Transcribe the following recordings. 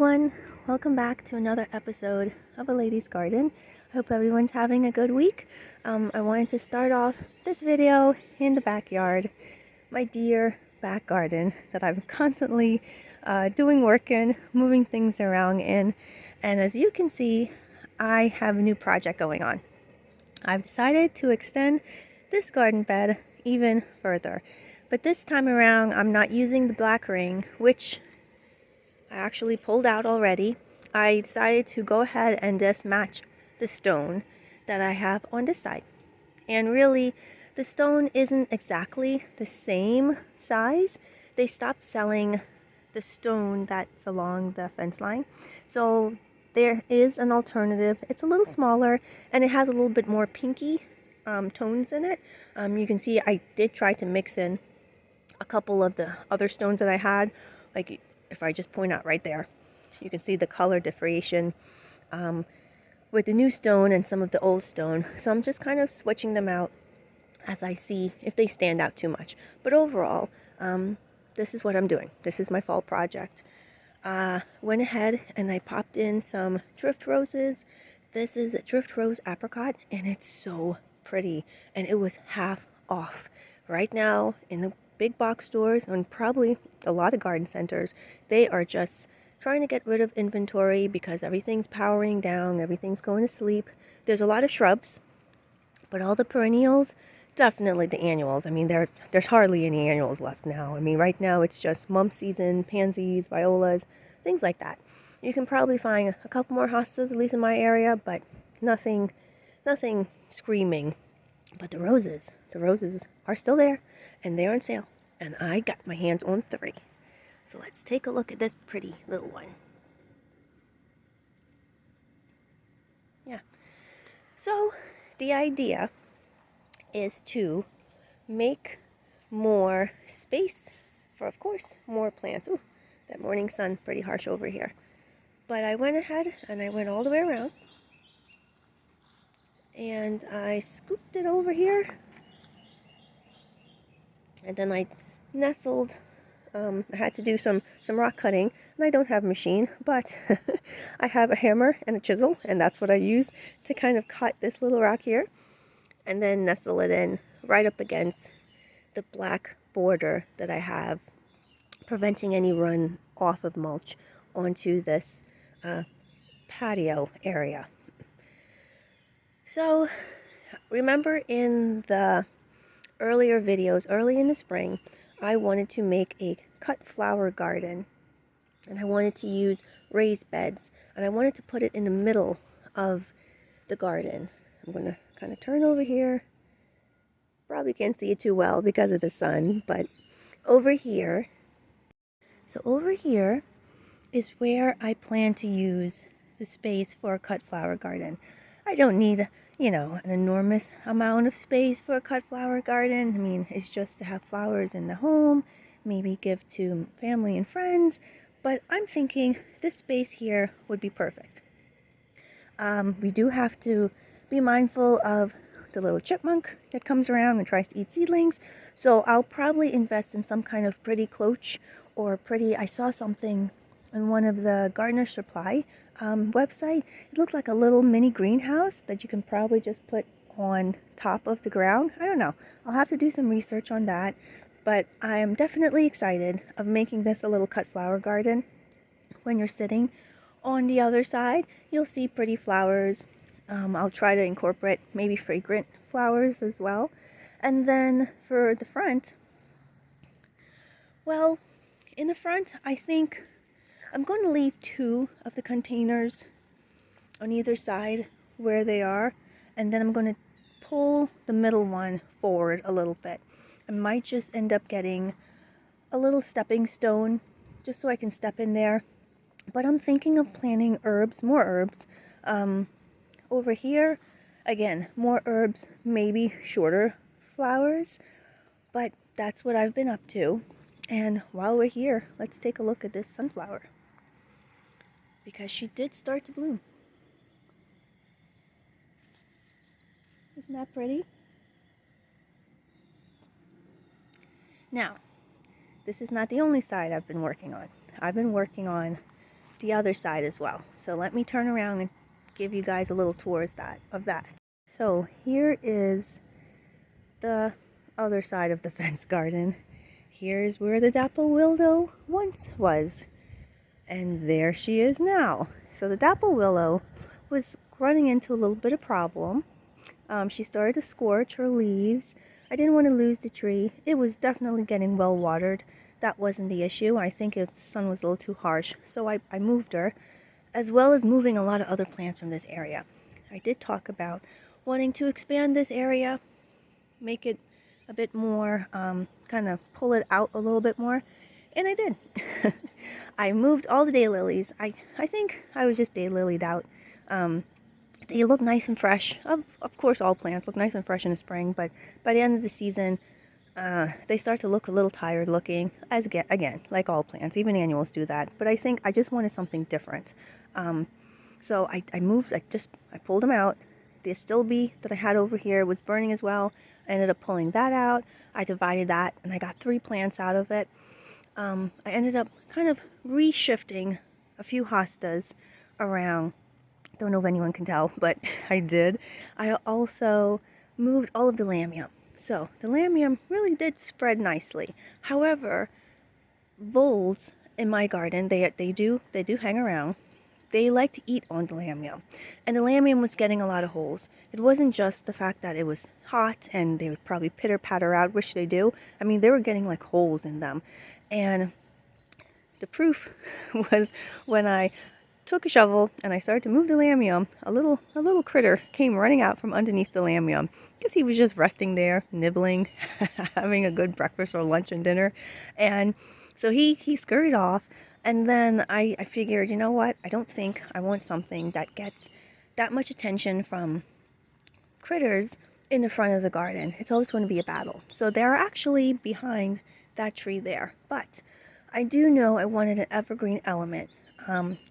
everyone, welcome back to another episode of A Lady's Garden. I hope everyone's having a good week. I wanted to start off this video in the backyard, my dear back garden that I'm constantly doing work in, moving things around in, and as you can see, I have a new project going on. I've decided to extend this garden bed even further, but this time around I'm not using the black ring, which I actually pulled out already. I decided to go ahead and just match the stone that I have on this side. And really, the stone isn't exactly the same size. They stopped selling the stone that's along the fence line. So there is an alternative. It's a little smaller and it has a little bit more pinky tones in it. You can see I did try to mix in a couple of the other stones that I had, like if I just point out right there, you can see the color differentiation with the new stone and some of the old stone. So I'm just kind of switching them out as I see if they stand out too much. But overall, this is what I'm doing. This is my fall project. Went ahead and I popped in some drift roses. This is a drift rose apricot and it's so pretty, and it was half off. Right now in the big box stores and probably a lot of garden centers, they are just trying to get rid of inventory because everything's powering down, everything's going to sleep. There's a lot of shrubs, but all the perennials, definitely the annuals. I mean, there's hardly any annuals left now. I mean, right now it's just mump season, pansies, violas, things like that. You can probably find a couple more hostas, at least in my area, but nothing screaming. But the roses are still there, and they're on sale, and I got my hands on 3. So let's take a look at this pretty little one. Yeah. So the idea is to make more space for, of course, more plants. Ooh, that morning sun's pretty harsh over here. But I went ahead and I went all the way around, and I scooped it over here, and then I nestled. I had to do some rock cutting, and I don't have a machine, but I have a hammer and a chisel, and that's what I use to kind of cut this little rock here, and then nestle it in right up against the black border that I have, preventing any run off of mulch onto this patio area. So remember in the earlier videos, early in the spring, I wanted to make a cut flower garden, and I wanted to use raised beds, and I wanted to put it in the middle of the garden. I'm going to kind of turn over here. Probably can't see it too well because of the sun, but over here, so over here is where I plan to use the space for a cut flower garden. I don't need, an enormous amount of space for a cut flower garden. I mean, it's just to have flowers in the home, maybe give to family and friends, but I'm thinking this space here would be perfect. We do have to be mindful of the little chipmunk that comes around and tries to eat seedlings, so I'll probably invest in some kind of pretty cloche or I saw something on one of the Gardener Supply website. It looked like a little mini greenhouse that you can probably just put on top of the ground. I don't know. I'll have to do some research on that, but I am definitely excited of making this a little cut flower garden. When you're sitting on the other side, you'll see pretty flowers. I'll try to incorporate maybe fragrant flowers as well. And then for the front, well, in the front, I think I'm going to leave 2 of the containers on either side where they are, and then I'm going to pull the middle one forward a little bit. I might just end up getting a little stepping stone just so I can step in there, but I'm thinking of planting herbs, more herbs. Over here, again, more herbs, maybe shorter flowers, but that's what I've been up to. And while we're here, let's take a look at this sunflower, because she did start to bloom. Isn't that pretty? Now, this is not the only side I've been working on. I've been working on the other side as well. So let me turn around and give you guys a little tour of that. So here is the other side of the fence garden. Here's where the dapple willow once was. And there she is now. So the dapple willow was running into a little bit of problem. She started to scorch her leaves. I didn't want to lose the tree. It was definitely getting well watered. That wasn't the issue. I think the sun was a little too harsh. So I moved her, as well as moving a lot of other plants from this area. I did talk about wanting to expand this area, make it a bit more, kind of pull it out a little bit more. And I did. I moved all the daylilies. I think I was just daylilied out. They look nice and fresh. Of course, all plants look nice and fresh in the spring, but by the end of the season, they start to look a little tired looking, as again, like all plants. Even annuals do that. But I think I just wanted something different. So I moved, I pulled them out. The astilbe that I had over here was burning as well. I ended up pulling that out. I divided that, and I got 3 plants out of it. I ended up kind of reshifting a few hostas around. Don't know if anyone can tell, but I did. I also moved all of the lamium. So the lamium really did spread nicely. However, voles in my garden, they do hang around. They like to eat on the lamium, and the lamium was getting a lot of holes. It wasn't just the fact that it was hot and they would probably pitter patter out, which they do. I mean, they were getting like holes in them. And the proof was when I took a shovel and I started to move the lamium, a little critter came running out from underneath the lamium because he was just resting there, nibbling, having a good breakfast or lunch and dinner. And so he scurried off. And then I figured, you know what? I don't think I want something that gets that much attention from critters in the front of the garden. It's always going to be a battle. So they're actually behind that tree there. But I do know I wanted an evergreen element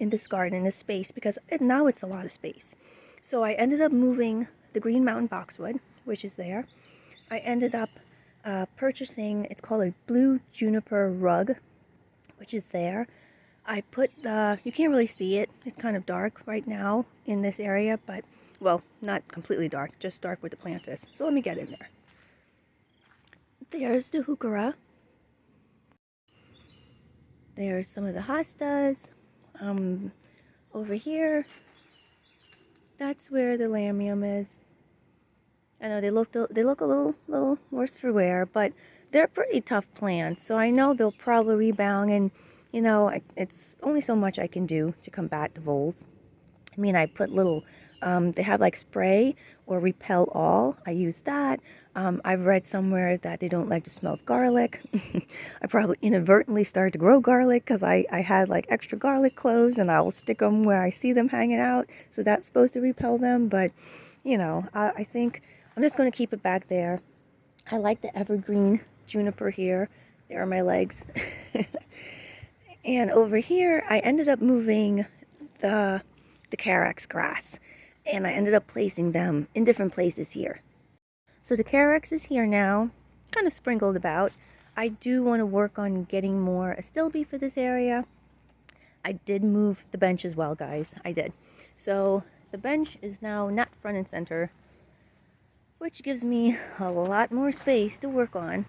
in this garden, in this space, because now it's a lot of space. So I ended up moving the Green Mountain boxwood, which is there. I ended up purchasing, it's called a blue juniper rug, which is there. I put you can't really see it. It's kind of dark right now in this area, but, well, not completely dark, just dark where the plant is. So let me get in there. There's the heuchera. There's some of the hostas. Over here, that's where the lamium is. I know they look a little worse for wear, but they're pretty tough plants, so I know they'll probably rebound. And you know, it's only so much I can do to combat the voles. I mean, I put little, they have like spray or repel all. I use that. I've read somewhere that they don't like the smell of garlic. I probably inadvertently started to grow garlic because I had like extra garlic cloves, and I'll stick them where I see them hanging out. So that's supposed to repel them. But, you know, I think I'm just going to keep it back there. I like the evergreen juniper here. There are my legs. And over here, I ended up moving the Carex grass, and I ended up placing them in different places here. So the Carex is here now, kind of sprinkled about. I do want to work on getting more astilbe for this area. I did move the bench as well, guys. I did. So the bench is now not front and center, which gives me a lot more space to work on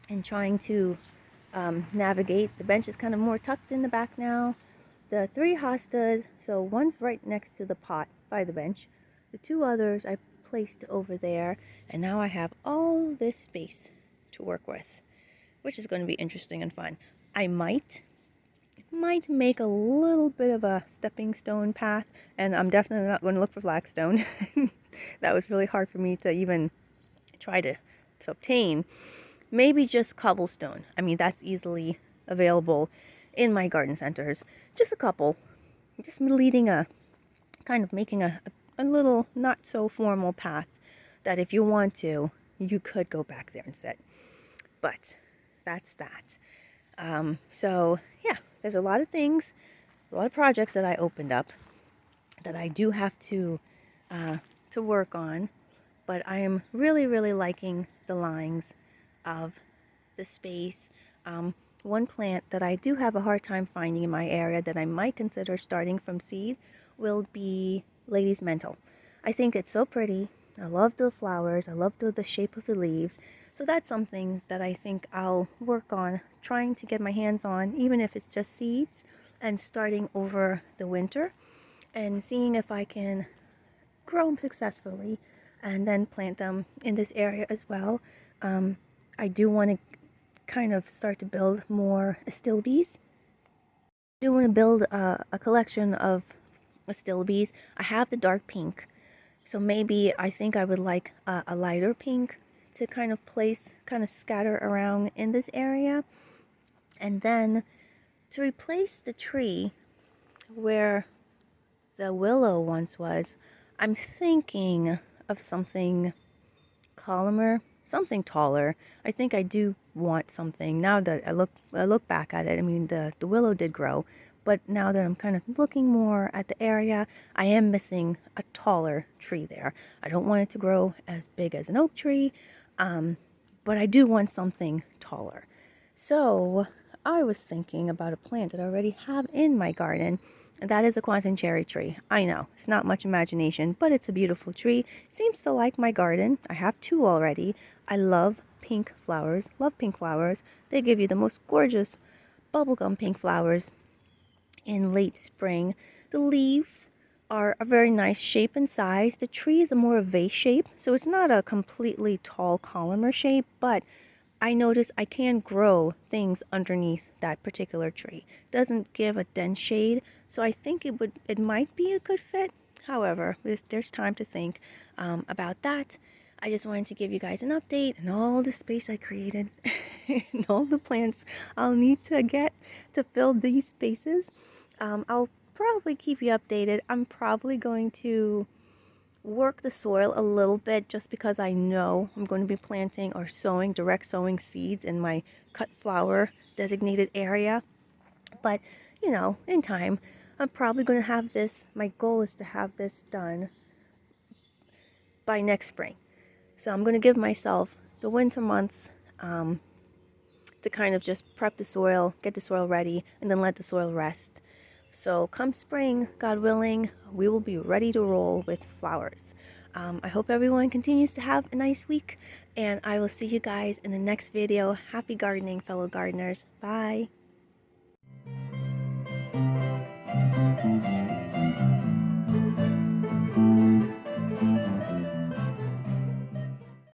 and trying to navigate. The bench is kind of more tucked in the back now. The 3 hostas, so one's right next to the pot by the bench. The 2 others I placed over there, and now I have all this space to work with, which is going to be interesting and fun. I might make a little bit of a stepping stone path, and I'm definitely not going to look for flagstone. That was really hard for me to even try to obtain. Maybe just cobblestone. I mean, that's easily available in my garden centers. Just a couple. Just leading kind of making a little not so formal path that if you want to, you could go back there and sit. But that's that. So yeah, there's a lot of things, a lot of projects that I opened up that I do have to work on. But I am really, really liking the lines of the space. one plant that I do have a hard time finding in my area that I might consider starting from seed will be Lady's Mental. I think it's so pretty. I love the flowers. I love the shape of the leaves. So that's something that I think I'll work on trying to get my hands on, even if it's just seeds, and starting over the winter and seeing if I can grow them successfully and then plant them in this area as well. I do want to kind of start to build more astilbes. I do want to build a collection of astilbes. I have the dark pink, so maybe I think I would like a lighter pink to kind of place, kind of scatter around in this area. And then to replace the tree where the willow once was, I'm thinking of something columnar, something taller. I think I do want something. Now that I look back at it, I mean the willow did grow, but now that I'm kind of looking more at the area, I am missing a taller tree there. I don't want it to grow as big as an oak tree, but I do want something taller. So I was thinking about a plant that I already have in my garden, and that is a Kwanzaa cherry tree. I know, it's not much imagination, but it's a beautiful tree. It seems to like my garden. I have two already. I love pink flowers. Love pink flowers. They give you the most gorgeous bubblegum pink flowers in late spring. The leaves are a very nice shape and size. The tree is a more vase shape, so it's not a completely tall columnar shape, but I notice I can grow things underneath that particular tree. Doesn't give a dense shade, so I think it might be a good fit. However, there's time to think about that. I just wanted to give you guys an update and all the space I created and all the plants I'll need to get to fill these spaces. I'll probably keep you updated. I'm probably going to work the soil a little bit just because I know I'm going to be planting or sowing, direct sowing seeds in my cut flower designated area. But, you know, in time, I'm probably going to have this, my goal is to have this done by next spring. So I'm going to give myself the winter months to kind of just prep the soil, get the soil ready, and then let the soil rest. So come spring, God willing, we will be ready to roll with flowers. I hope everyone continues to have a nice week, and I will see you guys in the next video. Happy gardening, fellow gardeners. Bye.